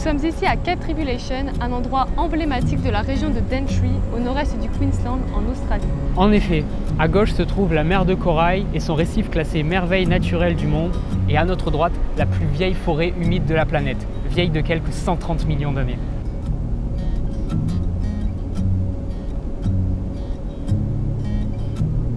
Nous sommes ici à Cape Tribulation, un endroit emblématique de la région de Daintree, au nord-est du Queensland, en Australie. En effet, à gauche se trouve la mer de corail et son récif classé merveille naturelle du monde, et à notre droite, la plus vieille forêt humide de la planète, vieille de quelques 130 millions d'années.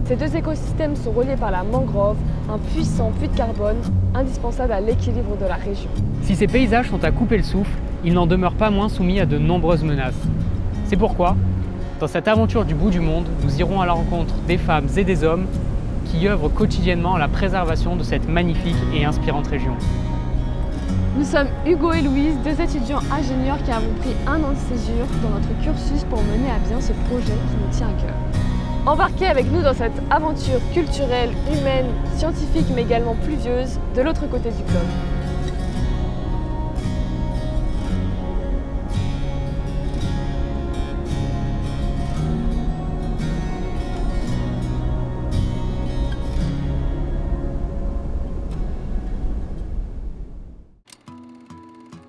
Ces deux écosystèmes sont reliés par la mangrove, un puissant puits de carbone indispensable à l'équilibre de la région. Si ces paysages sont à couper le souffle, ils n'en demeurent pas moins soumis à de nombreuses menaces. C'est pourquoi, dans cette aventure du bout du monde, nous irons à la rencontre des femmes et des hommes qui œuvrent quotidiennement à la préservation de cette magnifique et inspirante région. Nous sommes Hugo et Louise, deux étudiants ingénieurs qui avons pris un an de césure dans notre cursus pour mener à bien ce projet qui nous tient à cœur. Embarquez avec nous dans cette aventure culturelle, humaine, scientifique mais également pluvieuse de l'autre côté du globe.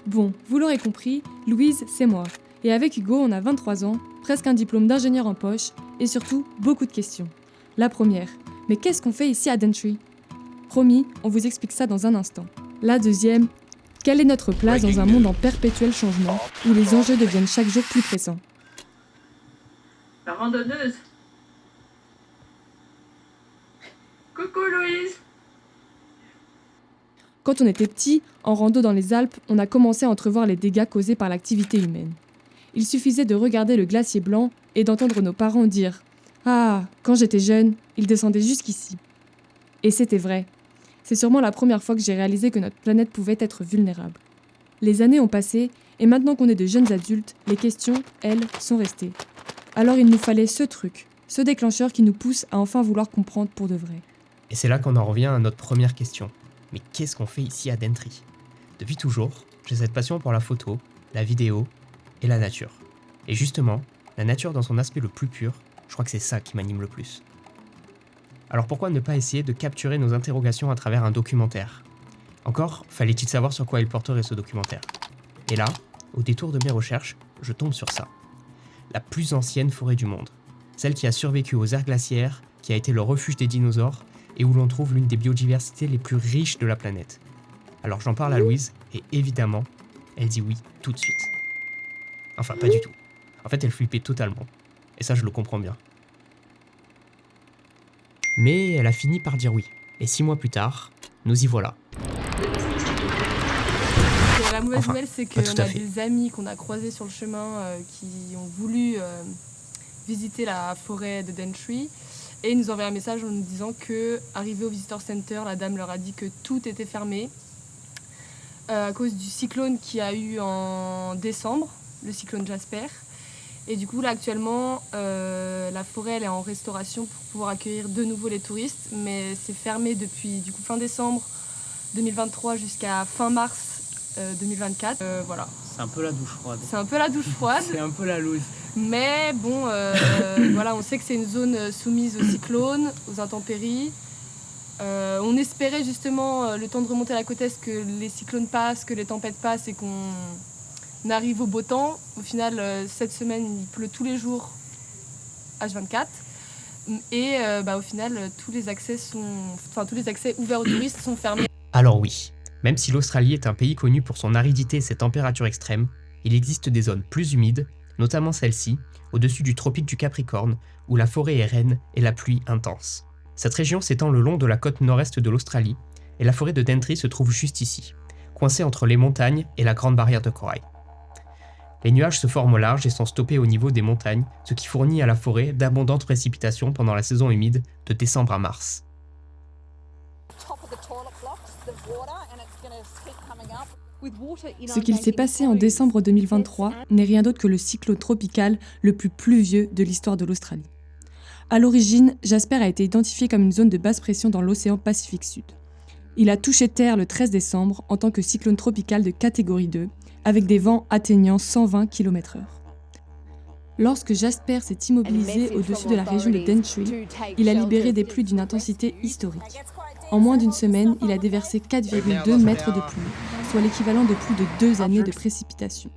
Bon, vous l'aurez compris, Louise, c'est moi. Et avec Hugo, on a 23 ans, presque un diplôme d'ingénieur en poche, et surtout, beaucoup de questions. La première, mais qu'est-ce qu'on fait ici à Daintree ? Promis, on vous explique ça dans un instant. La deuxième, quelle est notre place dans un monde en perpétuel changement, où les enjeux deviennent chaque jour plus pressants ? La randonneuse. Coucou Louise. Quand on était petit, en rando dans les Alpes, on a commencé à entrevoir les dégâts causés par l'activité humaine. Il suffisait de regarder le glacier blanc et d'entendre nos parents dire « Ah, quand j'étais jeune, il descendait jusqu'ici ». Et c'était vrai. C'est sûrement la première fois que j'ai réalisé que notre planète pouvait être vulnérable. Les années ont passé, et maintenant qu'on est de jeunes adultes, les questions, elles, sont restées. Alors il nous fallait ce truc, ce déclencheur qui nous pousse à enfin vouloir comprendre pour de vrai. Et c'est là qu'on en revient à notre première question. Mais qu'est-ce qu'on fait ici à Daintree ? Depuis toujours, j'ai cette passion pour la photo, la vidéo et la nature. Et justement, la nature dans son aspect le plus pur, je crois que c'est ça qui m'anime le plus. Alors pourquoi ne pas essayer de capturer nos interrogations à travers un documentaire ? Encore, fallait-il savoir sur quoi il porterait ce documentaire ? Et là, au détour de mes recherches, je tombe sur ça. La plus ancienne forêt du monde. Celle qui a survécu aux ères glaciaires, qui a été le refuge des dinosaures, et où l'on trouve l'une des biodiversités les plus riches de la planète. Alors j'en parle à Louise, et évidemment, elle dit oui tout de suite. Enfin, pas du tout. En fait, elle flippait totalement. Et ça, je le comprends bien. Mais elle a fini par dire oui. Et 6 mois plus tard, nous y voilà. la mauvaise Enfin, nouvelle, c'est pas qu'on tout à a fait. des amis qu'on a croisés sur le chemin qui ont voulu visiter la forêt de Daintree. Et ils nous ont envoyé un message en nous disant que, arrivé au Visitor Center, la dame leur a dit que tout était fermé à cause du cyclone qu'il y a eu en décembre, le cyclone Jasper. Et du coup, là, actuellement, la forêt elle est en restauration pour pouvoir accueillir de nouveau les touristes, mais c'est fermé depuis du coup, fin décembre 2023 jusqu'à fin mars 2024. Voilà. C'est un peu la douche froide. C'est un peu la douche froide. C'est un peu la loose. Mais bon, voilà, on sait que c'est une zone soumise aux cyclones, aux intempéries. On espérait justement, le temps de remonter à la côte est, que les cyclones passent, que les tempêtes passent et qu'on arrive au beau temps. Au final, cette semaine, il pleut tous les jours, H24. Et au final, tous les accès ouverts aux touristes sont fermés. Alors oui, même si l'Australie est un pays connu pour son aridité et ses températures extrêmes, il existe des zones plus humides, notamment celle-ci, au-dessus du tropique du Capricorne, où la forêt est reine et la pluie intense. Cette région s'étend le long de la côte nord-est de l'Australie, et la forêt de Daintree se trouve juste ici, coincée entre les montagnes et la Grande Barrière de corail. Les nuages se forment au large et sont stoppés au niveau des montagnes, ce qui fournit à la forêt d'abondantes précipitations pendant la saison humide de décembre à mars. Ce qu'il s'est passé en décembre 2023 n'est rien d'autre que le cyclone tropical le plus pluvieux de l'histoire de l'Australie. À l'origine, Jasper a été identifié comme une zone de basse pression dans l'océan Pacifique Sud. Il a touché terre le 13 décembre en tant que cyclone tropical de catégorie 2, avec des vents atteignant 120 km/h. Lorsque Jasper s'est immobilisé au-dessus de la région de Daintree, il a libéré des pluies d'une intensité historique. En moins d'une semaine, il a déversé 4,2 mètres de pluie, soit l'équivalent de plus de 2 années de précipitation.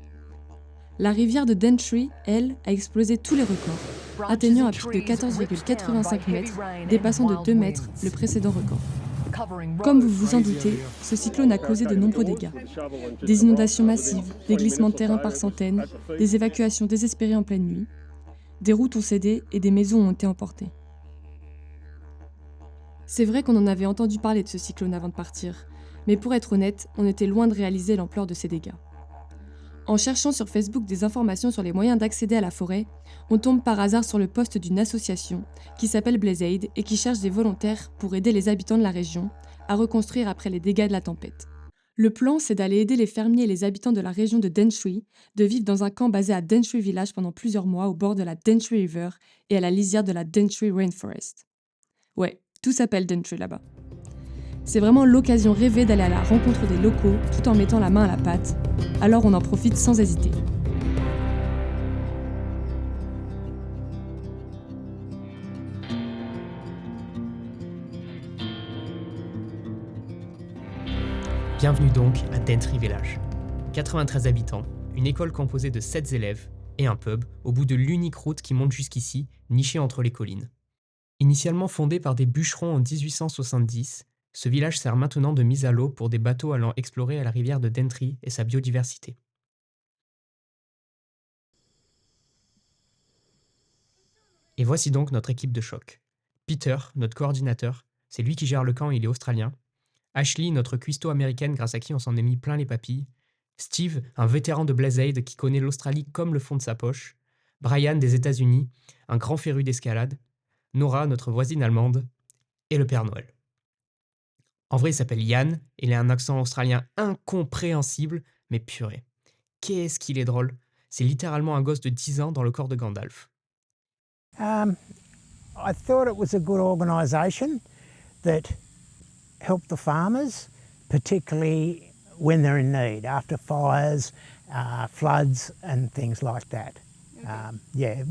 La rivière de Daintree, elle, a explosé tous les records, atteignant à plus de 14,85 mètres, dépassant de 2 mètres le précédent record. Comme vous vous en doutez, ce cyclone a causé de nombreux dégâts. Des inondations massives, des glissements de terrain par centaines, des évacuations désespérées en pleine nuit. Des routes ont cédé et des maisons ont été emportées. C'est vrai qu'on en avait entendu parler de ce cyclone avant de partir, mais pour être honnête, on était loin de réaliser l'ampleur de ces dégâts. En cherchant sur Facebook des informations sur les moyens d'accéder à la forêt, on tombe par hasard sur le post d'une association qui s'appelle Blazeaid et qui cherche des volontaires pour aider les habitants de la région à reconstruire après les dégâts de la tempête. Le plan, c'est d'aller aider les fermiers et les habitants de la région de Daintree de vivre dans un camp basé à Daintree Village pendant plusieurs mois au bord de la Daintree River et à la lisière de la Daintree Rainforest. Ouais, tout s'appelle Daintree là-bas. C'est vraiment l'occasion rêvée d'aller à la rencontre des locaux tout en mettant la main à la pâte, alors on en profite sans hésiter. Bienvenue donc à Daintree Village. 93 habitants, une école composée de 7 élèves et un pub au bout de l'unique route qui monte jusqu'ici, nichée entre les collines. Initialement fondé par des bûcherons en 1870, ce village sert maintenant de mise à l'eau pour des bateaux allant explorer à la rivière de Daintree et sa biodiversité. Et voici donc notre équipe de choc. Peter, notre coordinateur, c'est lui qui gère le camp, il est australien. Ashley, notre cuistot américaine grâce à qui on s'en est mis plein les papilles. Steve, un vétéran de Blazeaid qui connaît l'Australie comme le fond de sa poche. Brian des États-Unis, un grand féru d'escalade. Nora, notre voisine allemande. Et le Père Noël. En vrai, il s'appelle Yann, il a un accent australien incompréhensible, mais purée. Qu'est-ce qu'il est drôle. C'est littéralement un gosse de 10 ans dans le corps de Gandalf. I thought it was a good organisation that helped the farmers, particularly when they're in need, after fires, floods and things like that.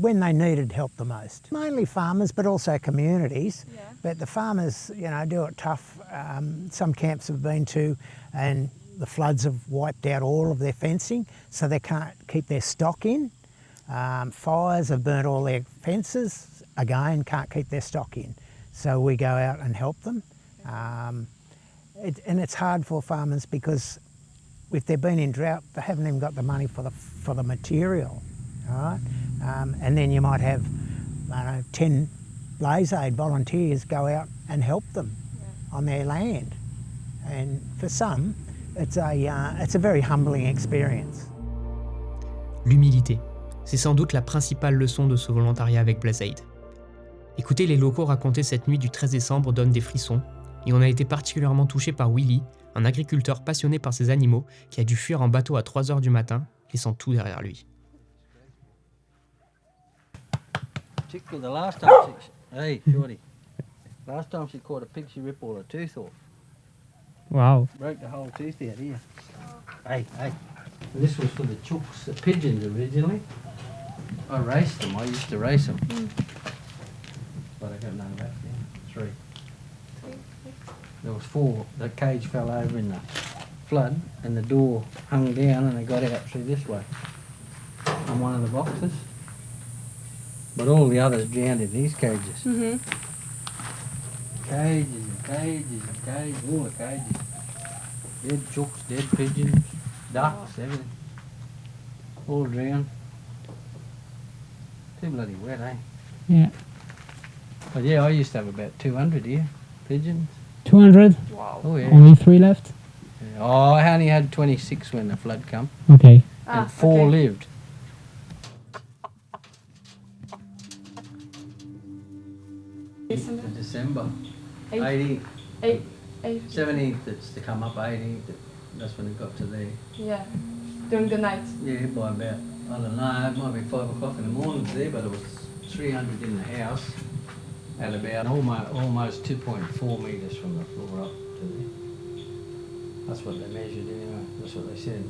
When they needed help the most. Mainly farmers, but also communities. Yeah. But the farmers, do it tough. Some camps I've been to, and the floods have wiped out all of their fencing, so they can't keep their stock in. Fires have burnt all their fences, again, can't keep their stock in. So we go out and help them. And it's hard for farmers because if they've been in drought, they haven't even got the money for the material. All right? And then you might have, 10 Blazeaid volunteers go out and help them on their land. And for some, it's a very humbling experience. L'humilité, c'est sans doute la principale leçon de ce volontariat avec Blazaid. Écouter les locaux raconter cette nuit du 13 décembre donne des frissons, et on a été particulièrement touché par Willy, un agriculteur passionné par ces animaux qui a dû fuir en bateau à 3 heures du matin, laissant tout derrière lui. The last time hey, shorty. Last time she caught a pig, she ripped all her tooth off. Wow. Broke the whole tooth out here. Hey. This was for the chooks, the pigeons originally. I raced them. I used to race them. But I got none back then. 3. There was 4. The cage fell over in the flood and the door hung down and they got out through this way. On one of the boxes. But all the others drowned in these cages. Mhm. Cages and cages and cages, all the cages. Dead chooks, dead pigeons, ducks, everything. All drowned. Too bloody wet, eh? Yeah. But yeah, I used to have about 200 here, pigeons. 200? Wow. Oh yeah. Only 3 left? Oh, I only had 26 when the flood come, Okay. and 4 okay. lived. December. 18th. 17th, it's to come up, 18th, that's when it got to there. Yeah. During the night. Yeah, by about, I don't know, it might be 5 o'clock in the morning there, but it was 300 in the house at about almost 2.4 metres from the floor up to there. That's what they measured anyway, that's what they said.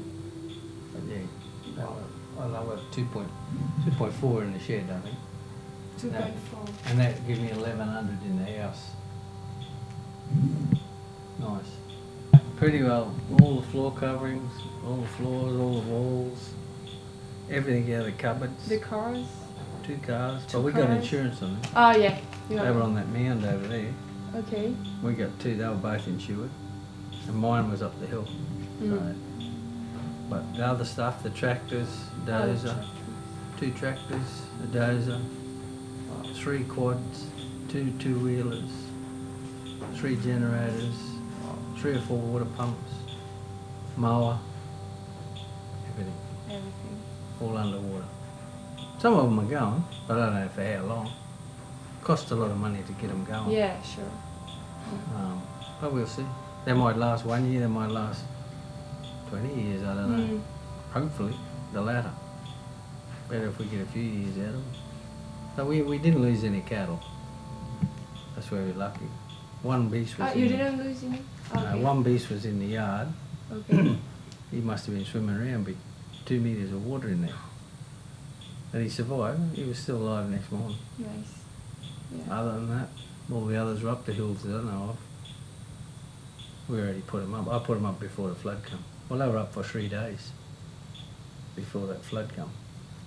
But yeah, I don't know what, 2.4 in the shed, I think. 2.4. And that gave me 1,100 in the house. Nice. Pretty well, all the floor coverings, all the floors, all the walls, everything out of the cupboards. The cars. 2 cars, Two but we got cars. insurance on them. Oh yeah. You They have were it. on that mound over there. Okay. We got 2, they were both insured. And mine was up the hill. So, but the other stuff, the tractors, dozer, 2 tractors, a dozer, 3 quads, 2 two-wheelers, 3 generators, 3 or 4 water pumps, mower, everything, Everything. all underwater. Some of them are going, but I don't know for how long. Cost a lot of money to get them going. Yeah, sure. But we'll see. They might last 1 year, they might last 20 years, I don't know. Hopefully, the latter. Better if we get a few years out of them. So we didn't lose any cattle. That's where we're lucky. One beast was You in didn't lose any? Okay. one beast was in the yard. Okay. He must have been swimming around with 2 metres of water in there. And he survived. He was still alive next morning. Nice. Yeah. Other than that, all the others were up the hills that I know of. We already put them up. I put them up before the flood came. Well, they were up for 3 days before that flood came.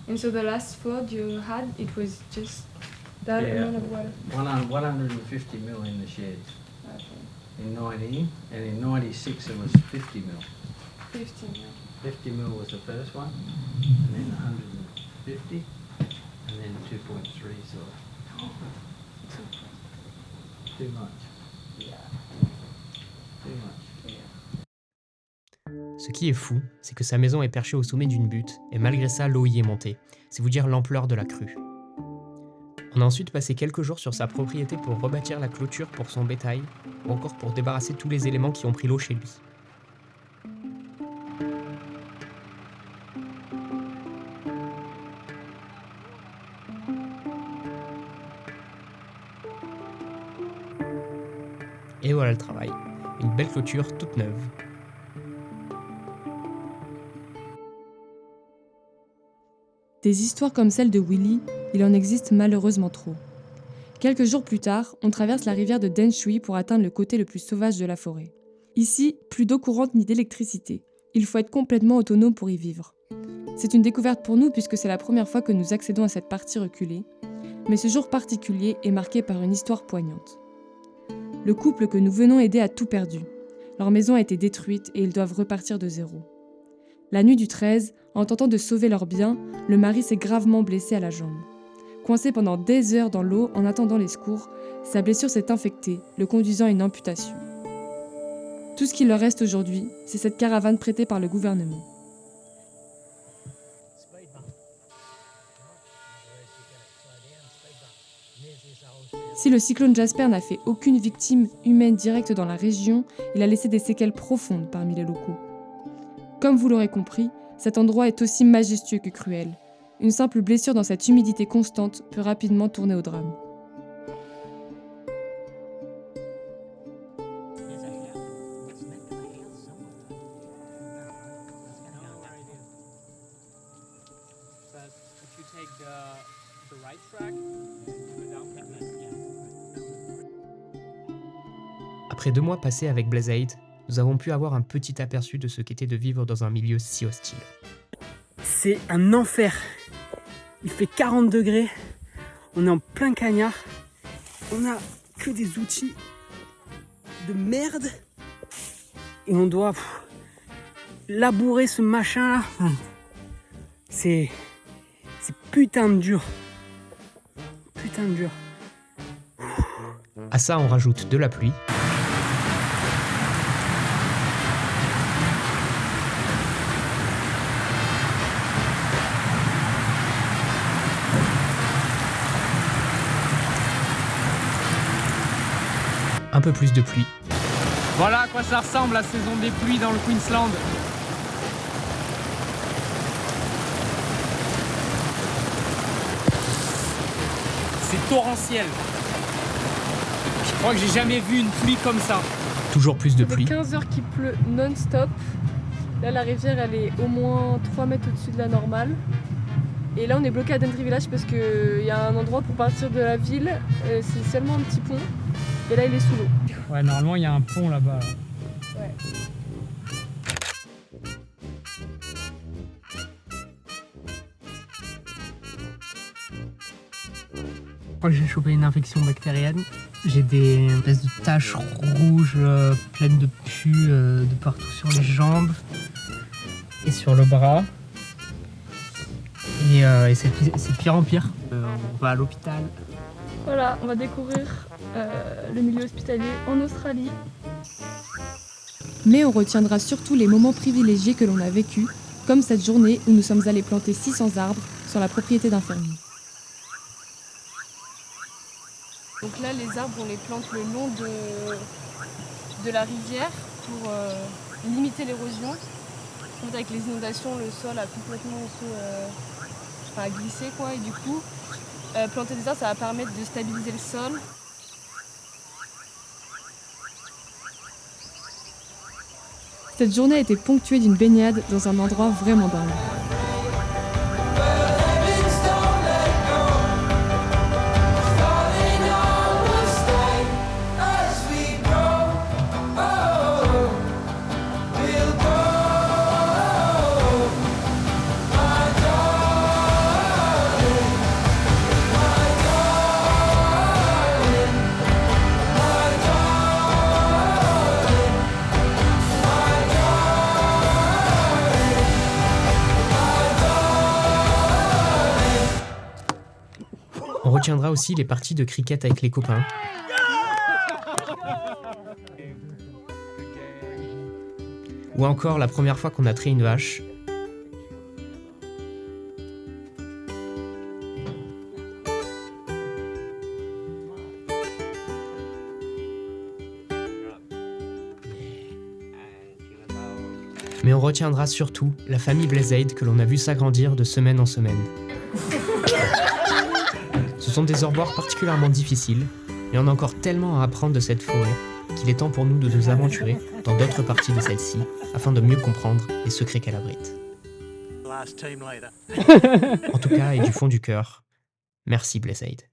And so the last flood you had, it was just that Yeah. amount of water? 150 mil in the sheds Okay. in 19, and in 96 it was 50 mil. 15 now. 50 mil was the first one, and then 150, and then 2.3, so too much. Yeah. Too much. Ce qui est fou, c'est que sa maison est perchée au sommet d'une butte, et malgré ça, l'eau y est montée. C'est vous dire l'ampleur de la crue. On a ensuite passé quelques jours sur sa propriété pour rebâtir la clôture pour son bétail, ou encore pour débarrasser tous les éléments qui ont pris l'eau chez lui. Et voilà le travail. Une belle clôture toute neuve. Des histoires comme celle de Willy, il en existe malheureusement trop. Quelques jours plus tard, on traverse la rivière de Daintree pour atteindre le côté le plus sauvage de la forêt. Ici, plus d'eau courante ni d'électricité. Il faut être complètement autonome pour y vivre. C'est une découverte pour nous puisque c'est la première fois que nous accédons à cette partie reculée, mais ce jour particulier est marqué par une histoire poignante. Le couple que nous venons aider a tout perdu. Leur maison a été détruite et ils doivent repartir de zéro. La nuit du 13, en tentant de sauver leurs biens, le mari s'est gravement blessé à la jambe. Coincé pendant des heures dans l'eau en attendant les secours, sa blessure s'est infectée, le conduisant à une amputation. Tout ce qu'il leur reste aujourd'hui, c'est cette caravane prêtée par le gouvernement. Si le cyclone Jasper n'a fait aucune victime humaine directe dans la région, il a laissé des séquelles profondes parmi les locaux. Comme vous l'aurez compris, cet endroit est aussi majestueux que cruel. Une simple blessure dans cette humidité constante peut rapidement tourner au drame. Après 2 mois passés avec Blazeid, nous avons pu avoir un petit aperçu de ce qu'était de vivre dans un milieu si hostile. C'est un enfer. Il fait 40 degrés, on est en plein cagnard, on a que des outils de merde et on doit labourer ce machin là. C'est putain de dur. Putain de dur. À ça, on rajoute de la pluie. Un peu plus de pluie. Voilà à quoi ça ressemble la saison des pluies dans le Queensland. C'est torrentiel. Je crois que j'ai jamais vu une pluie comme ça. Toujours plus de Ça fait pluie. 15 heures qu'il pleut non-stop. Là, la rivière, elle est au moins 3 mètres au-dessus de la normale. Et là, on est bloqué à Daintree Village parce qu'il y a un endroit pour partir de la ville. C'est seulement un petit pont. Et là, il est sous l'eau. Ouais, normalement, il y a un pont là-bas. Ouais. Moi, j'ai chopé une infection bactérienne. J'ai des espèces de taches rouges pleines de pus de partout sur les jambes et sur le bras. Et c'est de pire en pire. On va à l'hôpital. Voilà, on va découvrir le milieu hospitalier en Australie. Mais on retiendra surtout les moments privilégiés que l'on a vécus, comme cette journée où nous sommes allés planter 600 arbres sur la propriété d'un fermier. Donc là, les arbres, on les plante le long de la rivière pour limiter l'érosion. En fait, avec les inondations, le sol a complètement glissé, quoi. Et du coup, planter des arbres, ça va permettre de stabiliser le sol. Cette journée a été ponctuée d'une baignade dans un endroit vraiment dingue. On retiendra aussi les parties de cricket avec les copains. Ou encore la première fois qu'on a traité une vache. Mais on retiendra surtout la famille Blazeid que l'on a vu s'agrandir de semaine en semaine. Ce sont des au revoir particulièrement difficiles, mais on a encore tellement à apprendre de cette forêt qu'il est temps pour nous de nous aventurer dans d'autres parties de celle-ci afin de mieux comprendre les secrets qu'elle abrite. En tout cas, et du fond du cœur, merci Blazeid.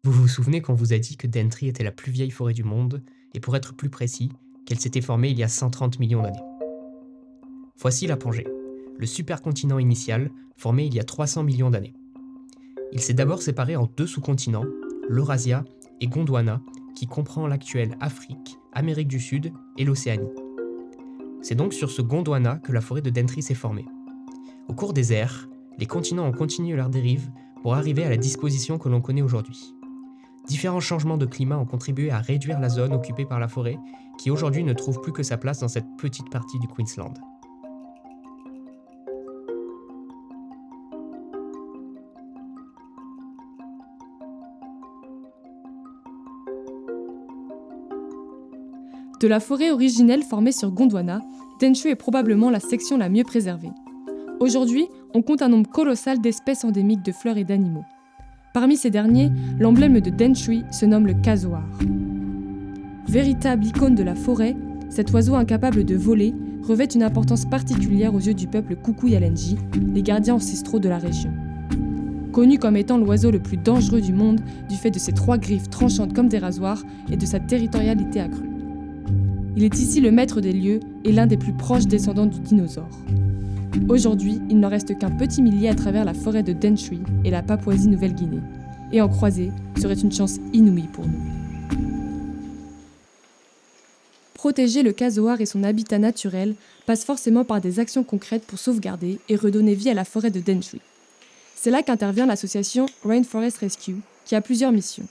Vous vous souvenez qu'on vous a dit que Daintree était la plus vieille forêt du monde, et pour être plus précis, qu'elle s'était formée il y a 130 millions d'années. Voici la Pangée, le supercontinent initial formé il y a 300 millions d'années. Il s'est d'abord séparé en 2 sous-continents, l'Eurasia et Gondwana, qui comprend l'actuelle Afrique, Amérique du Sud et l'Océanie. C'est donc sur ce Gondwana que la forêt de Daintree s'est formée. Au cours des ères, les continents ont continué leur dérive pour arriver à la disposition que l'on connaît aujourd'hui. Différents changements de climat ont contribué à réduire la zone occupée par la forêt, qui aujourd'hui ne trouve plus que sa place dans cette petite partie du Queensland. De la forêt originelle formée sur Gondwana, Daintree est probablement la section la mieux préservée. Aujourd'hui, on compte un nombre colossal d'espèces endémiques de fleurs et d'animaux. Parmi ces derniers, l'emblème de Daintree se nomme le casoar. Véritable icône de la forêt, cet oiseau incapable de voler revêt une importance particulière aux yeux du peuple Kuku Yalanji, les gardiens ancestraux de la région. Connu comme étant l'oiseau le plus dangereux du monde du fait de ses 3 griffes tranchantes comme des rasoirs et de sa territorialité accrue. Il est ici le maître des lieux et l'un des plus proches descendants du dinosaure. Aujourd'hui, il n'en reste qu'un petit millier à travers la forêt de Daintree et la Papouasie-Nouvelle-Guinée. Et en croiser serait une chance inouïe pour nous. Protéger le casoar et son habitat naturel passe forcément par des actions concrètes pour sauvegarder et redonner vie à la forêt de Daintree. C'est là qu'intervient l'association Rainforest Rescue, qui a plusieurs missions.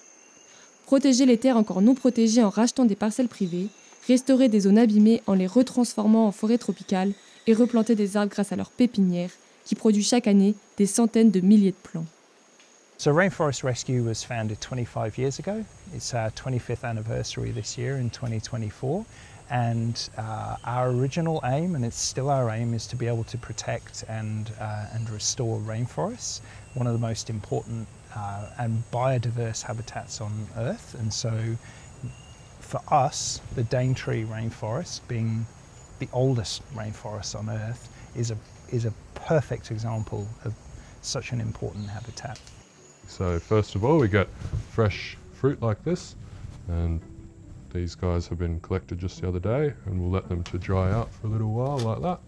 Protéger les terres encore non protégées en rachetant des parcelles privées, restaurer des zones abîmées en les retransformant en forêt tropicale et replanter des arbres grâce à leur pépinière, qui produit chaque année des centaines de milliers de plants. So Rainforest Rescue was founded 25 years ago. It's our 25th anniversary this year in 2024. And our original aim, and it's still our aim, is to be able to protect and restore rainforests, one of the most important and biodiverse habitats on Earth. And so for us, the Daintree rainforest, being the oldest rainforest on Earth, is a perfect example of such an important habitat. So first of all, we get fresh fruit like this, and these guys have been collected just the other day, and we'll let them to dry out for a little while like that.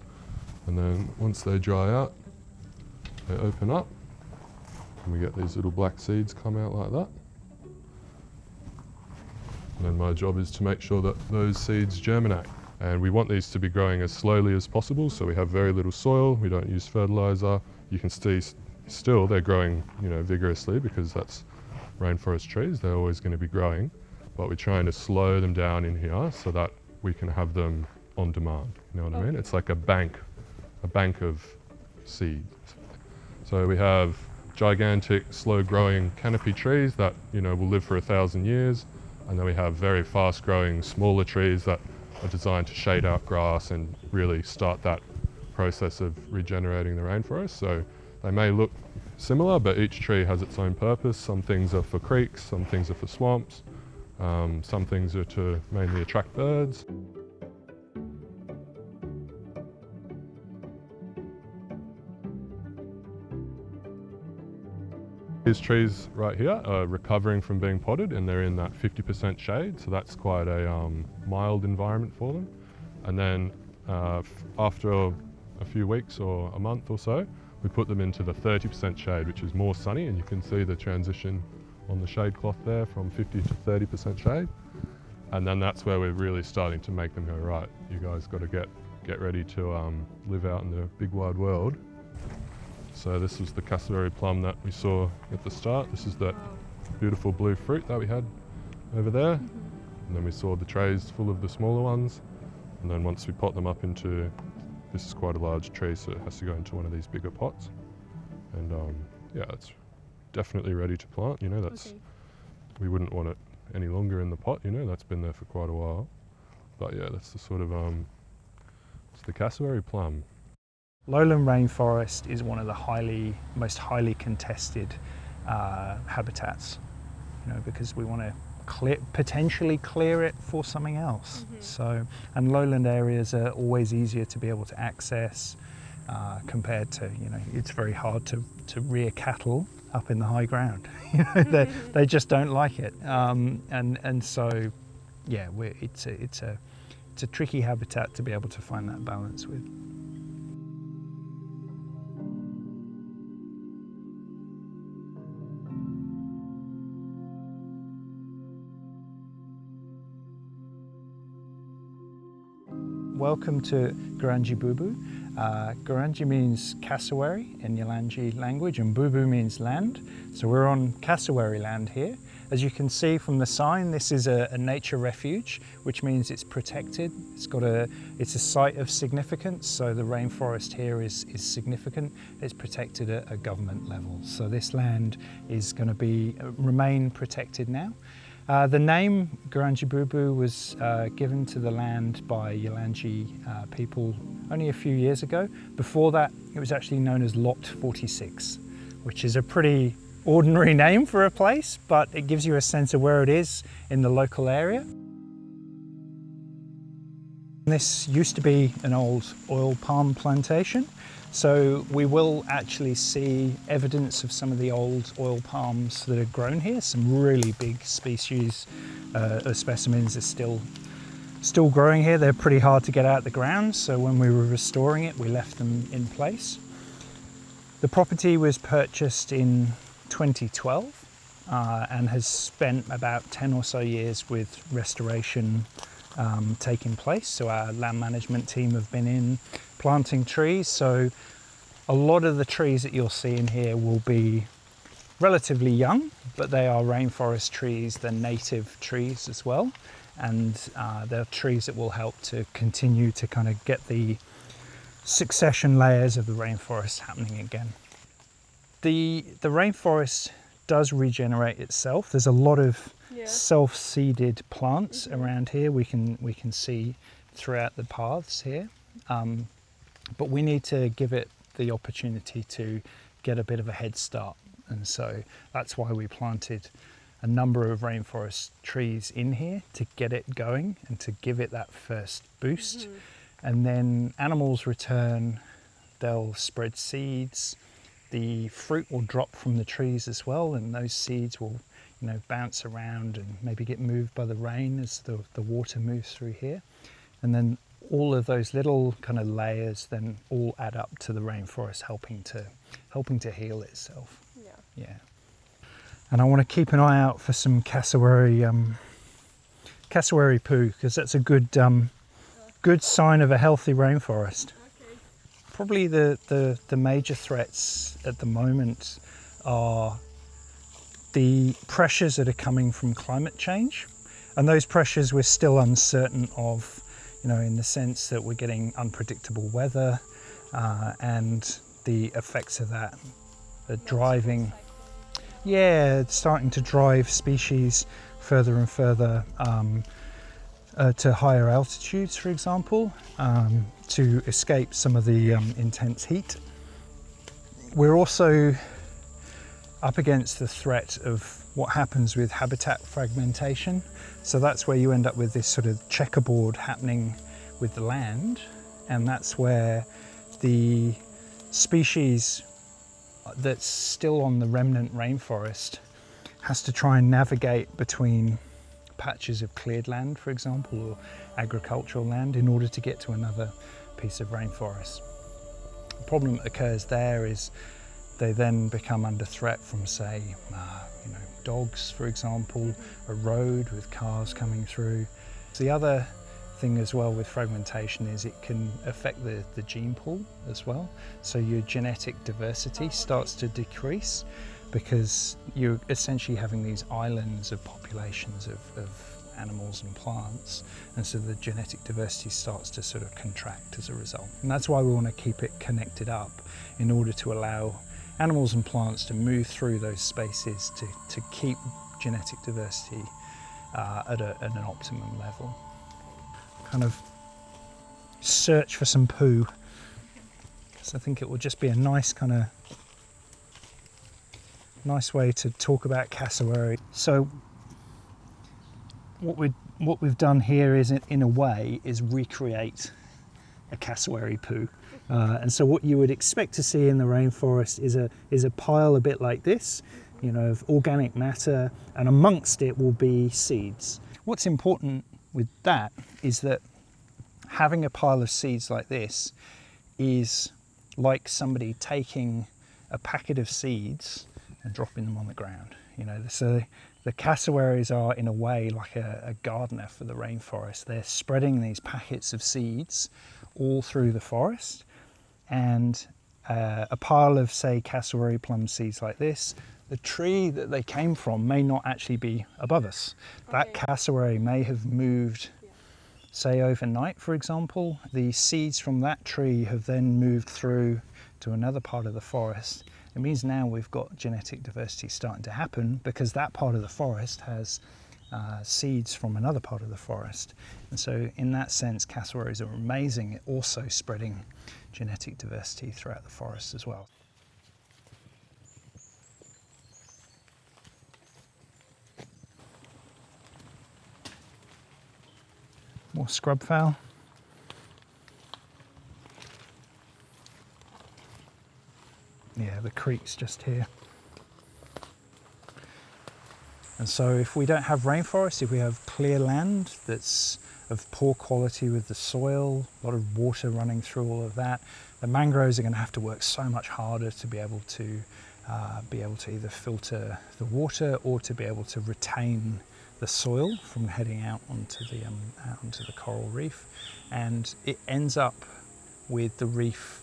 And then once they dry out, they open up, and we get these little black seeds come out like that. And then my job is to make sure that those seeds germinate. And we want these to be growing as slowly as possible, so we have very little soil, we don't use fertilizer. You can see still they're growing, vigorously, because that's rainforest trees, they're always going to be growing. But we're trying to slow them down in here so that we can have them on demand. You know what I mean? It's like a bank of seeds. So we have gigantic, slow-growing canopy trees that will live for 1,000 years, and then we have very fast-growing, smaller trees that are designed to shade out grass and really start that process of regenerating the rainforest. So they may look similar, but each tree has its own purpose. Some things are for creeks, some things are for swamps, some things are to mainly attract birds. These trees right here are recovering from being potted, and they're in that 50% shade, so that's quite a mild environment for them. And then after a few weeks or a month or so, we put them into the 30% shade, which is more sunny, and you can see the transition on the shade cloth there from 50 to 30% shade. And then that's where we're really starting to make them go, right, you guys got to get ready to live out in the big wide world. So this is the cassowary plum that we saw at the start. This is that beautiful blue fruit that we had over there. And then we saw the trays full of the smaller ones. And then once we pot them up into, this is quite a large tree, so it has to go into one of these bigger pots. And it's definitely ready to plant. We wouldn't want it any longer in the pot, that's been there for quite a while. But yeah, that's the sort of, it's the cassowary plum. Lowland rainforest is one of the most highly contested habitats, because we want to potentially clear it for something else. So, and lowland areas are always easier to be able to access compared to, it's very hard to rear cattle up in the high ground. They just don't like it, and so, yeah, it's a tricky habitat to be able to find that balance with. Welcome to Garanji Bubu. Yalanji means cassowary in Yalanji language, and Bubu means land. So we're on cassowary land here. As you can see from the sign, this is a nature refuge, which means it's protected. It's a site of significance, so the rainforest here is significant. It's protected at a government level. So this land is going to remain protected now. The name Yalanji Bubu was given to the land by Yalanji people only a few years ago. Before that, it was actually known as Lot 46, which is a pretty ordinary name for a place, but it gives you a sense of where it is in the local area. This used to be an old oil palm plantation, so we will actually see evidence of some of the old oil palms that are grown here. Some really big species of specimens are still growing here. They're pretty hard to get out of the ground, so when we were restoring it, we left them in place. The property was purchased in 2012 and has spent about 10 or so years with restoration taking place. So our land management team have been in planting trees. So a lot of the trees that you'll see in here will be relatively young, but they are rainforest trees. They're native trees as well. And they're trees that will help to continue to kind of get the succession layers of the rainforest happening again. The rainforest does regenerate itself. There's a lot of self-seeded plants around here. We can see throughout the paths here, but we need to give it the opportunity to get a bit of a head start, and so that's why we planted a number of rainforest trees in here to get it going and to give it that first boost. And then animals return, they'll spread seeds. The fruit will drop from the trees as well, and those seeds will, bounce around and maybe get moved by the rain as the water moves through here. And then all of those little kind of layers then all add up to the rainforest helping to heal itself. Yeah. And I want to keep an eye out for some cassowary poo, because that's a good sign of a healthy rainforest. Probably the major threats at the moment are the pressures that are coming from climate change, and those pressures we're still uncertain of, in the sense that we're getting unpredictable weather and the effects of that are driving. Yeah, it's starting to drive species further and further to higher altitudes, for example, to escape some of the intense heat. We're also up against the threat of what happens with habitat fragmentation. So that's where you end up with this sort of checkerboard happening with the land, and that's where the species that's still on the remnant rainforest has to try and navigate between patches of cleared land, for example, or agricultural land in order to get to another piece of rainforest. The problem that occurs there is they then become under threat from, say, dogs, for example, a road with cars coming through. The other thing as well with fragmentation is it can affect the gene pool as well. So your genetic diversity starts to decrease because you're essentially having these islands of populations of animals and plants, and so the genetic diversity starts to sort of contract as a result. And that's why we want to keep it connected up in order to allow animals and plants to move through those spaces to keep genetic diversity at an optimum level. Kind of search for some poo. So I think it will just be a nice way to talk about cassowary. So what we've done here is, in a way, is recreate a cassowary poo. And so what you would expect to see in the rainforest is a pile a bit like this, of organic matter, and amongst it will be seeds. What's important with that is that having a pile of seeds like this is like somebody taking a packet of seeds and dropping them on the ground. So the cassowaries are, in a way, like a gardener for the rainforest. They're spreading these packets of seeds all through the forest, and a pile of, say, cassowary plum seeds like this, the tree that they came from may not actually be above us. That cassowary may have moved, say, overnight, for example. The seeds from that tree have then moved through to another part of the forest. It means now we've got genetic diversity starting to happen because that part of the forest has seeds from another part of the forest. And so in that sense, cassowaries are amazing at also spreading genetic diversity throughout the forest as well. More scrub fowl. Yeah, the creek's just here. And so if we don't have rainforest, if we have clear land that's of poor quality with the soil, a lot of water running through all of that, the mangroves are going to have to work so much harder to be able to either filter the water or to be able to retain the soil from heading out onto the coral reef, and it ends up with the reef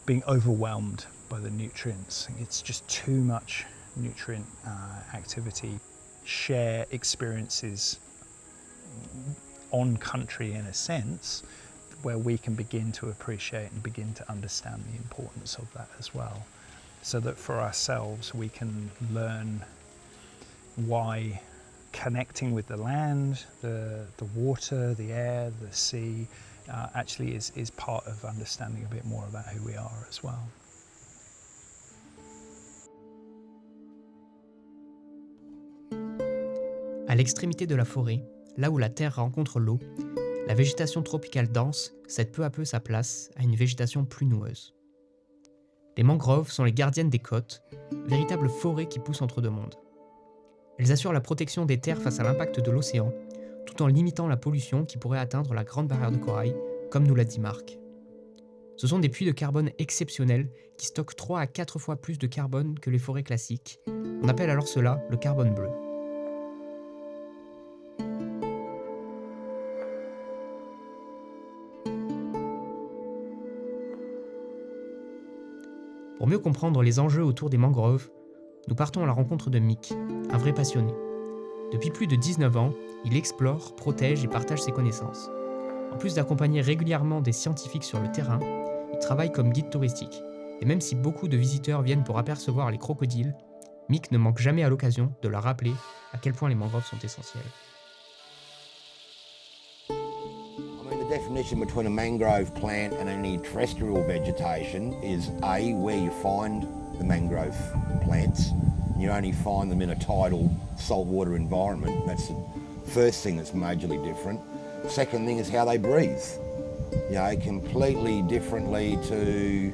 being overwhelmed by the nutrients. It's just too much nutrient activity. Share experiences on country in a sense where we can begin to appreciate and begin to understand the importance of that as well, so that for ourselves we can learn why connecting with the land, the water, the air, the sea, actually is part of understanding a bit more about who we are as well. À l'extrémité de la forêt, là où la terre rencontre l'eau, la végétation tropicale dense cède peu à peu sa place à une végétation plus noueuse. Les mangroves sont les gardiennes des côtes, véritables forêts qui poussent entre deux mondes. Elles assurent la protection des terres face à l'impact de l'océan, tout en limitant la pollution qui pourrait atteindre la Grande Barrière de corail, comme nous l'a dit Marc. Ce sont des puits de carbone exceptionnels qui stockent 3 à 4 fois plus de carbone que les forêts classiques. On appelle alors cela le carbone bleu. Pour mieux comprendre les enjeux autour des mangroves, nous partons à la rencontre de Mick, un vrai passionné. Depuis plus de 19 ans, il explore, protège et partage ses connaissances. En plus d'accompagner régulièrement des scientifiques sur le terrain, il travaille comme guide touristique. Et même si beaucoup de visiteurs viennent pour apercevoir les crocodiles, Mick ne manque jamais à l'occasion de leur rappeler à quel point les mangroves sont essentielles. The definition between a mangrove plant and any terrestrial vegetation is A, where you find the mangrove plants. You only find them in a tidal saltwater environment. That's the first thing that's majorly different. Second thing is how they breathe. You know, completely differently to,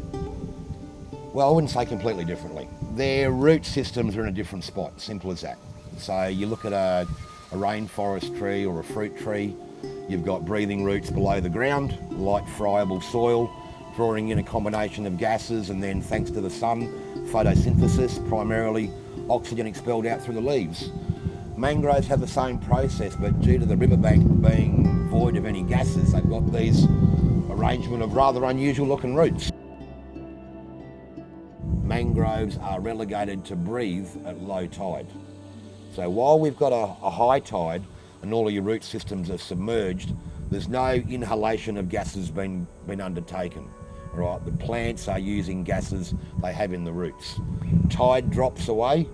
well, I wouldn't say completely differently. Their root systems are in a different spot, simple as that. So you look at a rainforest tree or a fruit tree, you've got breathing roots below the ground, light friable soil, drawing in a combination of gases, and then thanks to the sun, photosynthesis, primarily oxygen expelled out through the leaves. Mangroves have the same process, but due to the riverbank being void of any gases, they've got these arrangement of rather unusual looking roots. Mangroves are relegated to breathe at low tide. So while we've got a high tide and all of your root systems are submerged, there's no inhalation of gases been undertaken. Right, the plants are using gases they have in the roots. Tide drops away,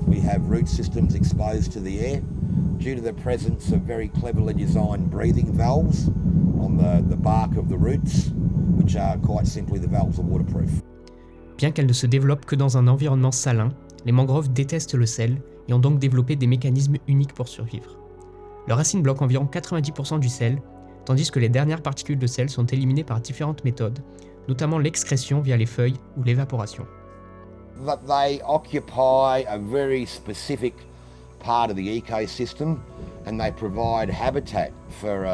we have root systems exposed to the air due to the presence of very cleverly designed breathing valves on the bark of the roots, which are quite simply the valves are waterproof. Bien qu'elles ne se développent que dans un environnement salin, les mangroves détestent le sel et ont donc développé des mécanismes uniques pour survivre. Leurs racines bloquent environ 90% du sel, tandis que les dernières particules de sel sont éliminées par différentes méthodes, notamment l'excrétion via les feuilles ou l'évaporation. But they occupy a very specific part of the ecosystem, and they provide habitat for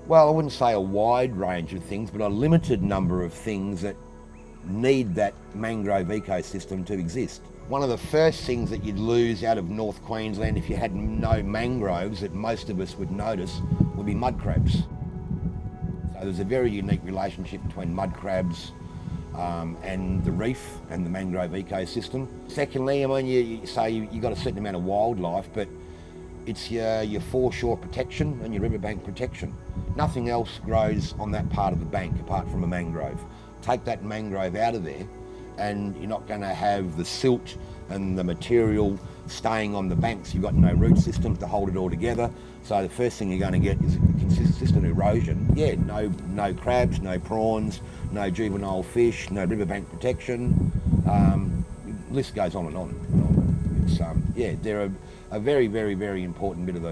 well, I wouldn't say a wide range of things, but a limited number of things that need that mangrove ecosystem to exist. One of the first things that you'd lose out of North Queensland if you had no mangroves that most of us would notice would be mud crabs. There's a very unique relationship between mud crabs and the reef and the mangrove ecosystem. Secondly, I mean, you say you've got a certain amount of wildlife, but it's your foreshore protection and your riverbank protection. Nothing else grows on that part of the bank apart from a mangrove. Take that mangrove out of there and you're not going to have the silt and the material staying on the banks. You've got no root systems to hold it all together. So the first thing you're going to get is consistent erosion. Yeah, no crabs, no prawns, no juvenile fish, no riverbank protection. List goes on and on. And on. It's, yeah, they're a very, very, very important bit of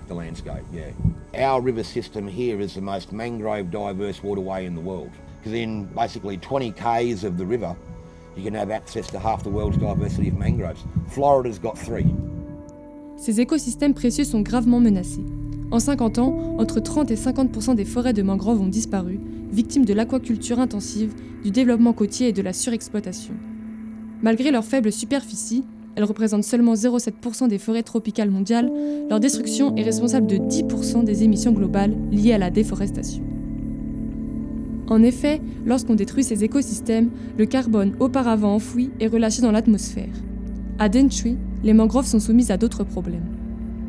the landscape, yeah. Our river system here is the most mangrove diverse waterway in the world. Because in basically 20 k's of the river, you can have access to half the world's diversity of mangroves. Florida's got 3. Ces écosystèmes précieux sont gravement menacés. En 50 ans, entre 30 et 50% des forêts de mangroves ont disparu, victimes de l'aquaculture intensive, du développement côtier et de la surexploitation. Malgré leur faible superficie, elles représentent seulement 0,7% des forêts tropicales mondiales, leur destruction est responsable de 10% des émissions globales liées à la déforestation. En effet, lorsqu'on détruit ces écosystèmes, le carbone auparavant enfoui est relâché dans l'atmosphère. À Daintree, les mangroves sont soumises à d'autres problèmes.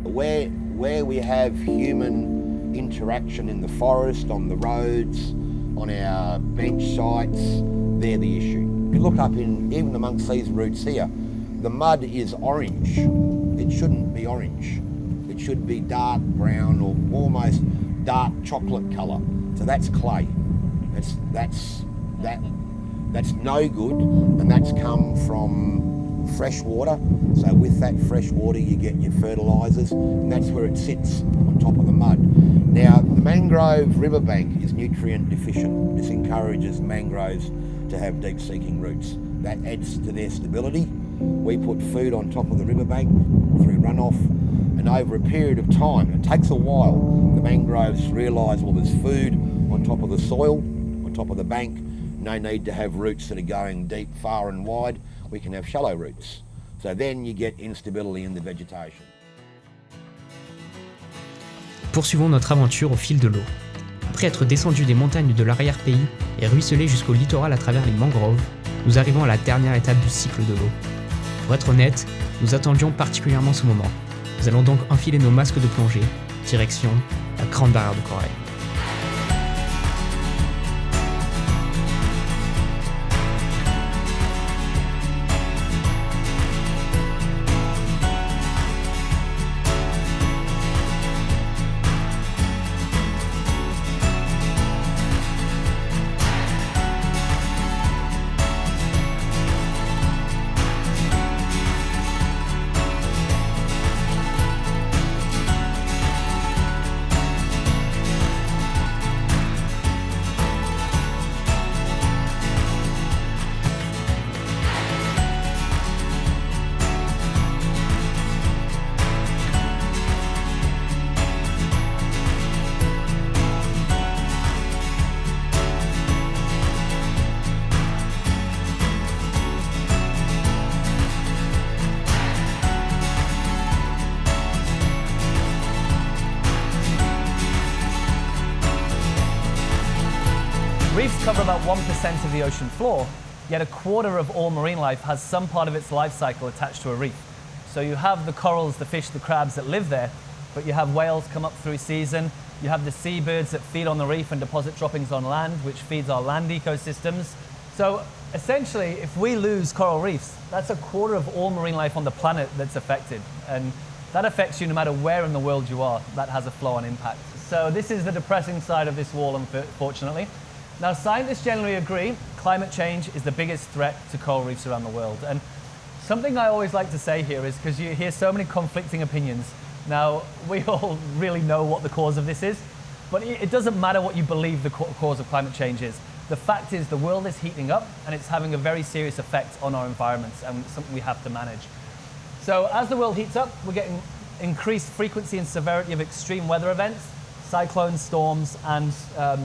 Where we have human interaction in the forest, on the roads, on our bench sites, they're the issue. You look up even amongst these roots here, the mud is orange. It shouldn't be orange. It should be dark brown or almost dark chocolate colour. So that's clay. That's no good, and that's come from fresh water. So with that fresh water you get your fertilisers, and that's where it sits on top of the mud. Now the mangrove riverbank is nutrient deficient. This encourages mangroves to have deep-seeking roots. That adds to their stability. We put food on top of the riverbank through runoff, and over a period of time, and it takes a while, the mangroves realise, well, there's food on top of the soil, on top of the bank. No need to have roots that are going deep, far and wide. We can have shallow roots. So then you get instability in the vegetation. Poursuivons notre aventure au fil de l'eau. Après être descendu des montagnes de l'arrière-pays et ruisselé jusqu'au littoral à travers les mangroves, nous arrivons à la dernière étape du cycle de l'eau. Pour être honnête, nous attendions particulièrement ce moment. Nous allons donc enfiler nos masques de plongée, direction la Grande Barrière de corail. Reefs cover about 1% of the ocean floor, yet a quarter of all marine life has some part of its life cycle attached to a reef. So you have the corals, the fish, the crabs that live there, but you have whales come up through season, you have the seabirds that feed on the reef and deposit droppings on land, which feeds our land ecosystems. So essentially, if we lose coral reefs, that's a quarter of all marine life on the planet that's affected. And that affects you no matter where in the world you are. That has a flow-on impact. So this is the depressing side of this wall, unfortunately. Now, scientists generally agree climate change is the biggest threat to coral reefs around the world. And something I always like to say here is, because you hear so many conflicting opinions, now we all really know what the cause of this is, but it doesn't matter what you believe the cause of climate change is. The fact is the world is heating up and it's having a very serious effect on our environments, and something we have to manage. So as the world heats up, we're getting increased frequency and severity of extreme weather events, cyclones, storms, and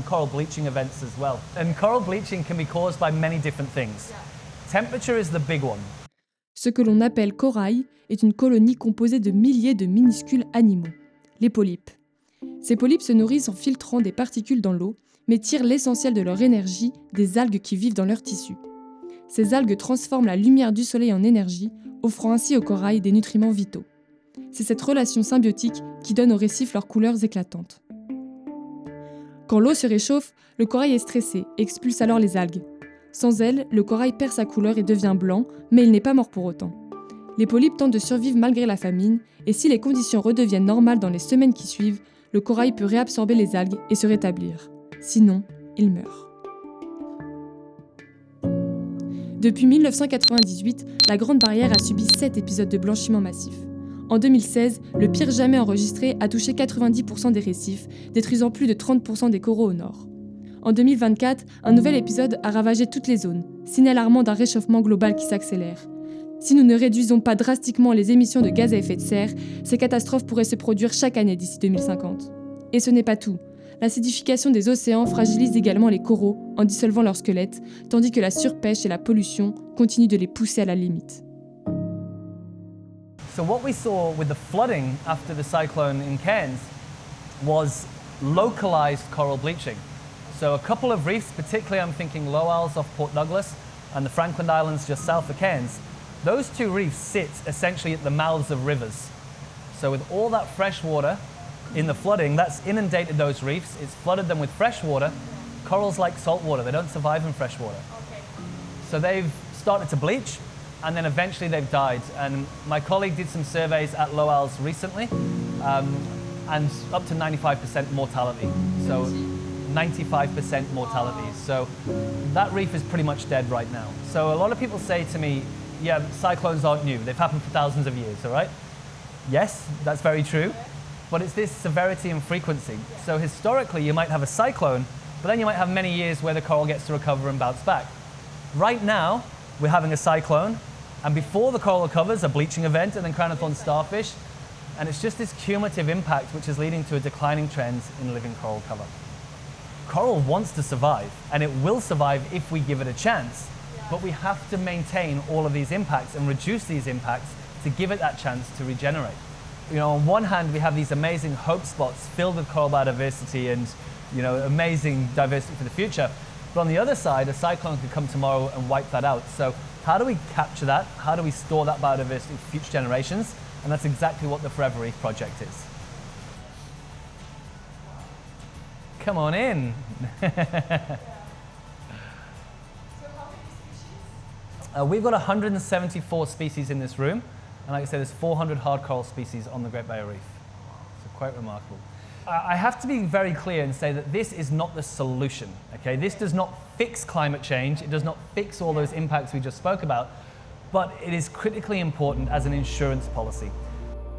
coral bleaching events as well. And coral bleaching can be caused by many different things. Temperature is the big one. Ce que l'on appelle corail est une colonie composée de milliers de minuscules animaux, les polypes. Ces polypes se nourrissent en filtrant des particules dans l'eau, mais tirent l'essentiel de leur énergie des algues qui vivent dans leurs tissus. Ces algues transforment la lumière du soleil en énergie, offrant ainsi au corail des nutriments vitaux. C'est cette relation symbiotique qui donne aux récifs leurs couleurs éclatantes. Quand l'eau se réchauffe, le corail est stressé et expulse alors les algues. Sans elles, le corail perd sa couleur et devient blanc, mais il n'est pas mort pour autant. Les polypes tentent de survivre malgré la famine, et si les conditions redeviennent normales dans les semaines qui suivent, le corail peut réabsorber les algues et se rétablir. Sinon, il meurt. Depuis 1998, la Grande Barrière a subi 7 épisodes de blanchiment massif. En 2016, le pire jamais enregistré a touché 90% des récifs, détruisant plus de 30% des coraux au nord. En 2024, un nouvel épisode a ravagé toutes les zones, signe alarmant d'un réchauffement global qui s'accélère. Si nous ne réduisons pas drastiquement les émissions de gaz à effet de serre, ces catastrophes pourraient se produire chaque année d'ici 2050. Et ce n'est pas tout. L'acidification des océans fragilise également les coraux en dissolvant leurs squelettes, tandis que la surpêche et la pollution continuent de les pousser à la limite. So what we saw with the flooding after the cyclone in Cairns was localized coral bleaching. So a couple of reefs, particularly I'm thinking Lowell's off Port Douglas and the Franklin Islands just south of Cairns, those two reefs sit essentially at the mouths of rivers. So with all that fresh water in the flooding, that's inundated those reefs, it's flooded them with fresh water. Corals like salt water, they don't survive in fresh water. Okay. So they've started to bleach, and then eventually they've died. And my colleague did some surveys at Lowell's recently, and up to 95% mortality. So 95% mortality. So that reef is pretty much dead right now. So a lot of people say to me, yeah, cyclones aren't new. They've happened for thousands of years, all right? Yes, that's very true. But it's this severity and frequency. So historically, you might have a cyclone, but then you might have many years where the coral gets to recover and bounce back. Right now, we're having a cyclone, and before the coral recovers, a bleaching event, and then crown of thorns starfish, and it's just this cumulative impact which is leading to a declining trend in living coral cover. Coral wants to survive, and it will survive if we give it a chance, but we have to maintain all of these impacts and reduce these impacts to give it that chance to regenerate. You know, on one hand, we have these amazing hope spots filled with coral biodiversity and, you know, amazing diversity for the future. But on the other side, a cyclone could come tomorrow and wipe that out. So how do we capture that? How do we store that biodiversity for future generations? And that's exactly what the Forever Reef project is. Come on in. We've got 174 species in this room. And like I said, there's 400 hard coral species on the Great Barrier Reef. So quite remarkable. I have to be very clear and say that this is not the solution, okay? This does not fix climate change. It does not fix all those impacts we just spoke about, but it is critically important as an insurance policy.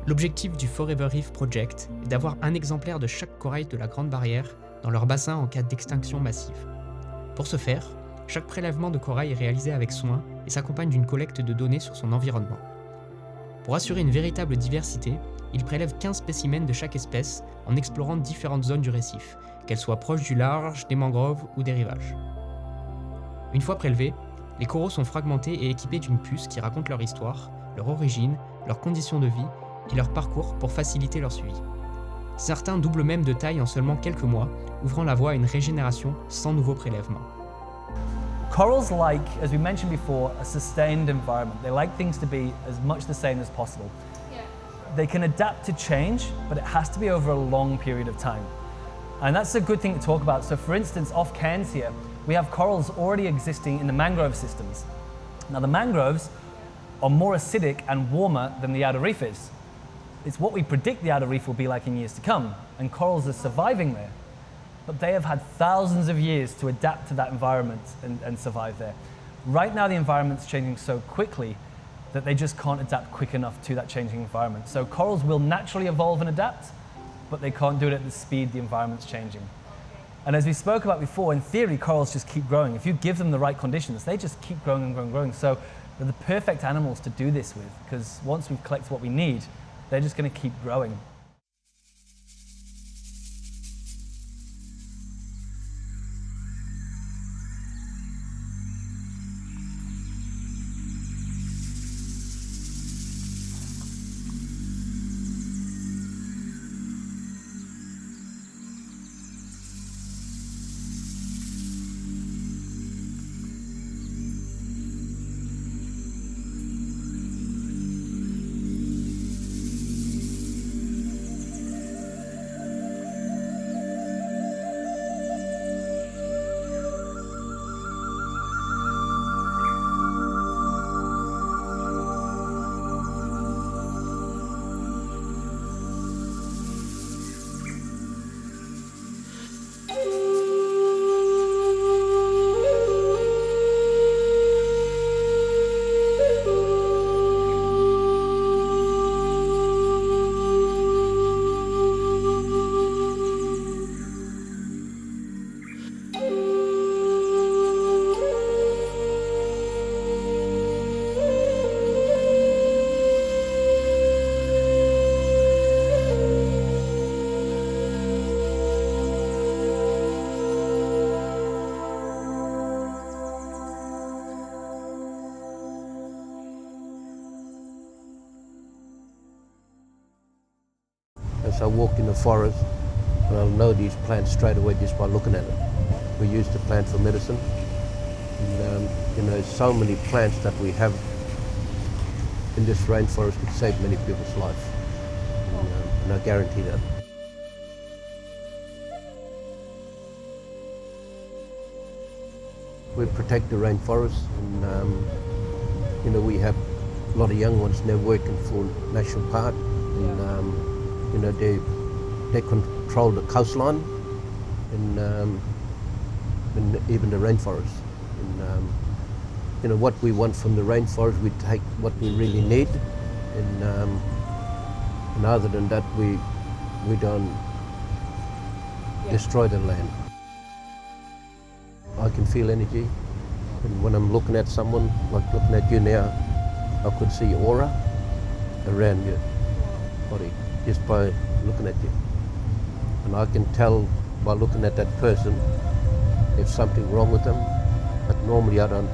L'objectif du Forever Reef Project est d'avoir un exemplaire de chaque corail de la Grande Barrière dans leur bassin en cas d'extinction massive. Pour ce faire, chaque prélèvement de corail est réalisé avec soin et s'accompagne d'une collecte de données sur son environnement. Pour assurer une véritable diversité, il prélève 15 spécimens de chaque espèce en explorant différentes zones du récif, qu'elles soient proches du large, des mangroves ou des rivages. Une fois prélevés, les coraux sont fragmentés et équipés d'une puce qui raconte leur histoire, leur origine, leurs conditions de vie et leur parcours pour faciliter leur suivi. Certains doublent même de taille en seulement quelques mois, ouvrant la voie à une régénération sans nouveau prélèvement. Corals like, as we mentioned before, a sustained environment. They like things to be as much the same as possible. Yeah. They can adapt to change, but it has to be over a long period of time. And that's a good thing to talk about. So for instance, off Cairns here, we have corals already existing in the mangrove systems. Now the mangroves are more acidic and warmer than the outer reef is. It's what we predict the outer reef will be like in years to come, and corals are surviving there. But they have had thousands of years to adapt to that environment and survive there. Right now the environment's changing so quickly that they just can't adapt quick enough to that changing environment. So corals will naturally evolve and adapt, but they can't do it at the speed the environment's changing. And as we spoke about before, in theory, corals just keep growing. If you give them the right conditions, they just keep growing and growing and growing. So they're the perfect animals to do this with, because once we've collected what we need, they're just going to keep growing. I walk in the forest and I'll know these plants straight away just by looking at it. We use the plant for medicine. And, so many plants that we have in this rainforest could save many people's lives. And I guarantee that. We protect the rainforest, and we have a lot of young ones now working for National Park, and they control the coastline and even the rainforest. And what we want from the rainforest, we take what we really need, and other than that, we don't destroy the land. I can feel energy, and when I'm looking at someone, like looking at you now, I could see aura around your body just by looking at you. And I can tell by looking at that person if something's wrong with them, but normally I don't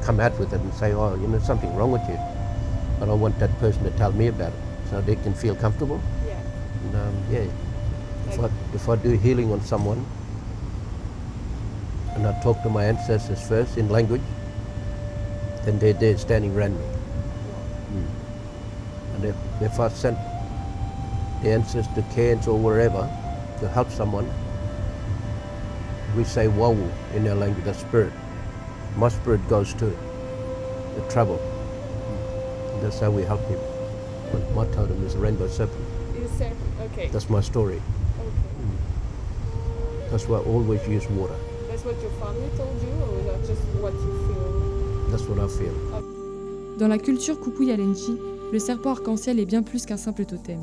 come out with it and say, oh, something wrong with you. But I want that person to tell me about it so they can feel comfortable. Yeah. And, if I do healing on someone, and I talk to my ancestors first in language, then they're there standing around me. And if I sent the ancestors to Cairns or wherever to help someone, we say wawu in our language, the spirit. My spirit goes to it, the travel. And that's how we help people. My totem is a rainbow serpent. Okay. That's my story. Okay. That's why I always use water. That's what your family told you, or is that just what you feel? That's what I feel. Dans la culture Kuku Yalanji, le serpent arc-en-ciel est bien plus qu'un simple totem.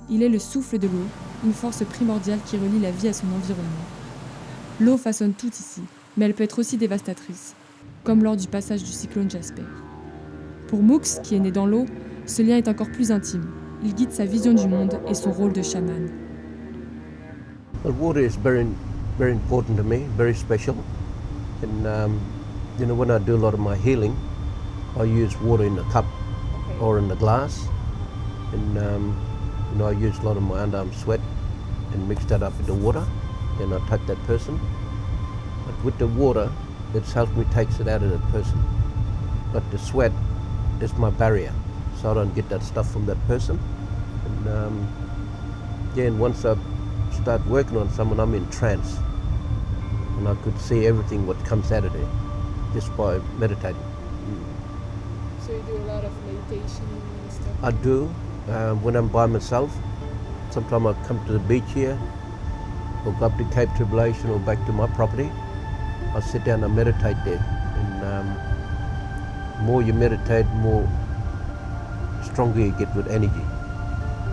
Il est le souffle de l'eau, une force primordiale qui relie la vie à son environnement. L'eau façonne tout ici, mais elle peut être aussi dévastatrice, comme lors du passage du cyclone Jasper. Pour Mux, qui est né dans l'eau, ce lien est encore plus intime. Il guide sa vision du monde et son rôle de chaman. Well, water is very important to me, very special. And when I do a lot of my healing, I use water in a cup or in a glass. And I use a lot of my underarm sweat and mix that up with the water. Then I touch that person. But with the water, it's helped me take it out of that person. But the sweat is my barrier, so I don't get that stuff from that person. And and once I start working on someone, I'm in trance. And I could see everything what comes out of there just by meditating. So you do a lot of meditation and stuff? I do. When I'm by myself, sometimes I come to the beach here, or go up to Cape Tribulation or back to my property. I sit down and meditate there. And more you meditate, more stronger you get with energy.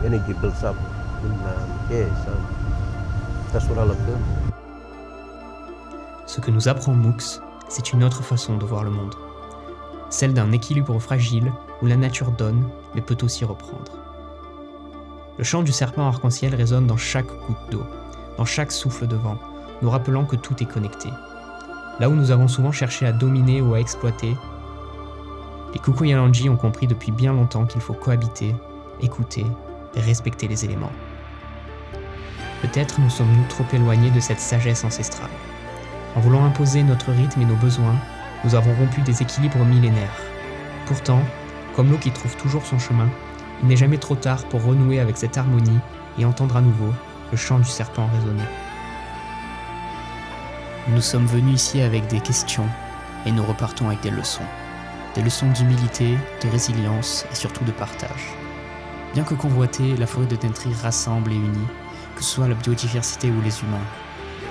Energy builds up. And so that's what I love doing. Ce que nous apprend Mux, c'est une autre façon de voir le monde. Celle d'un équilibre fragile où la nature donne, mais peut aussi reprendre. Le chant du serpent arc-en-ciel résonne dans chaque goutte d'eau, dans chaque souffle de vent, nous rappelant que tout est connecté. Là où nous avons souvent cherché à dominer ou à exploiter, les Kuku Yalanji ont compris depuis bien longtemps qu'il faut cohabiter, écouter et respecter les éléments. Peut-être nous sommes-nous trop éloignés de cette sagesse ancestrale. En voulant imposer notre rythme et nos besoins, nous avons rompu des équilibres millénaires. Pourtant, comme l'eau qui trouve toujours son chemin, il n'est jamais trop tard pour renouer avec cette harmonie et entendre à nouveau le chant du serpent résonner. Nous sommes venus ici avec des questions et nous repartons avec des leçons. Des leçons d'humilité, de résilience et surtout de partage. Bien que convoitée, la forêt de Daintree rassemble et unit, que ce soit la biodiversité ou les humains.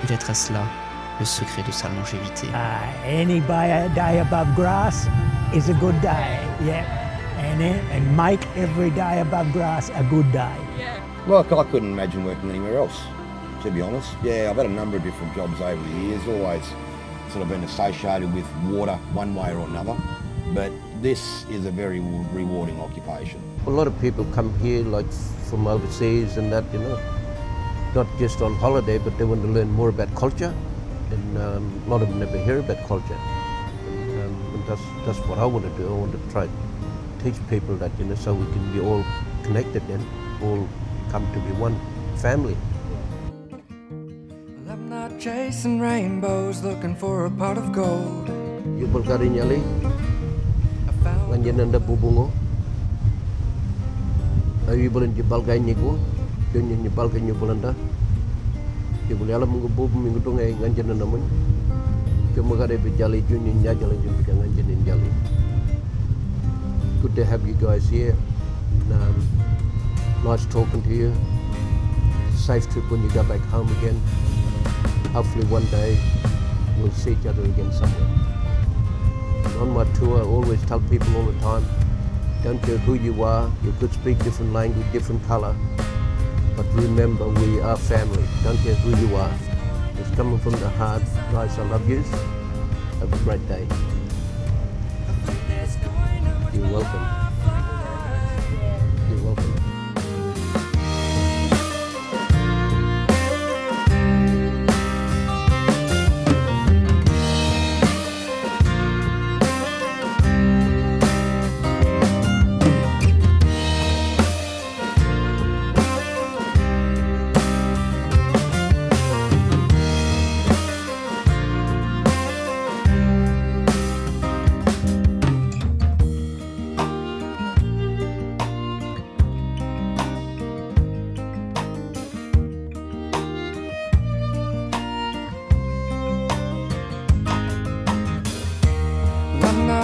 Peut-être est-ce là le secret de sa longévité. Any day above grass is a good day, yeah. And make every day above grass a good day. Yeah. Well, I couldn't imagine working anywhere else, to be honest. Yeah, I've had a number of different jobs over the years, always sort of been associated with water one way or another. But this is a very rewarding occupation. A lot of people come here like from overseas and that, not just on holiday, but they want to learn more about culture. And a lot of them never hear about culture. And that's what I want to do. I want to try to teach people that, so we can be all connected then. all come to be one family. Well, I'm not chasing rainbows, looking for a pot of gold. Jubal kari nyali, nganjen anda bubungo. Ayu bulan jebal kay nigo, junyin jebal kay nyubulanda. Jubal alam minggu bubung minggu tu ngai nganjen anda mun. Cuma kare bijali junyin nyajali junyin nganjen jali. Good to have you guys here. Nice talking to you. Safe trip when you go back home again. Hopefully one day we'll see each other again somewhere. On my tour, I always tell people all the time, don't care who you are, you could speak different language, different colour, but remember we are family. Don't care who you are. It's coming from the heart. Guys, I love you. Have a great day. You're welcome. You're welcome.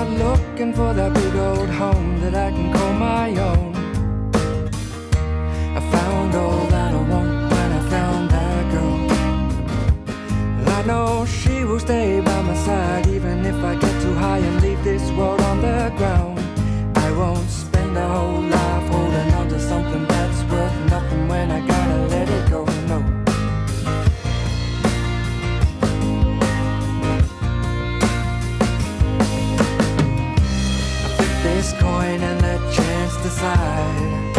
Looking for that big old home that I can call my own. I found all that I want when I found that girl. I know she will stay by my side even if I get too high and leave this world on the ground. I won't spend a whole life holding on to something that's worth nothing when I gotta let it go, no. This coin and let chance decide.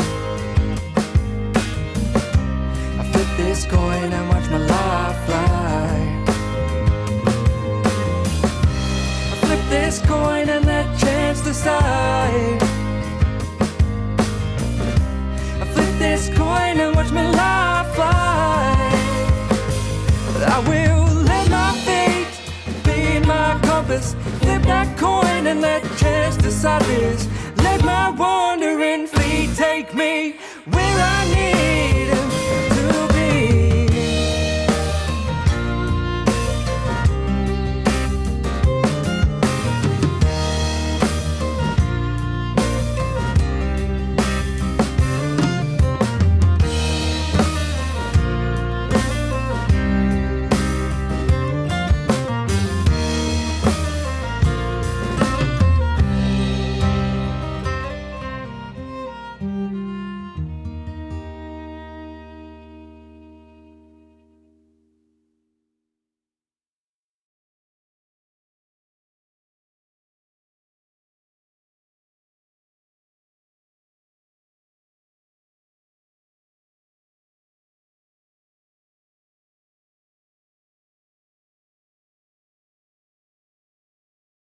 I flip this coin and watch my life fly. I flip this coin and let chance decide. I flip this coin and watch my life fly. I will let my fate be in my compass. Flip that coin and let chance decide this. Let my wandering feet take me where I need.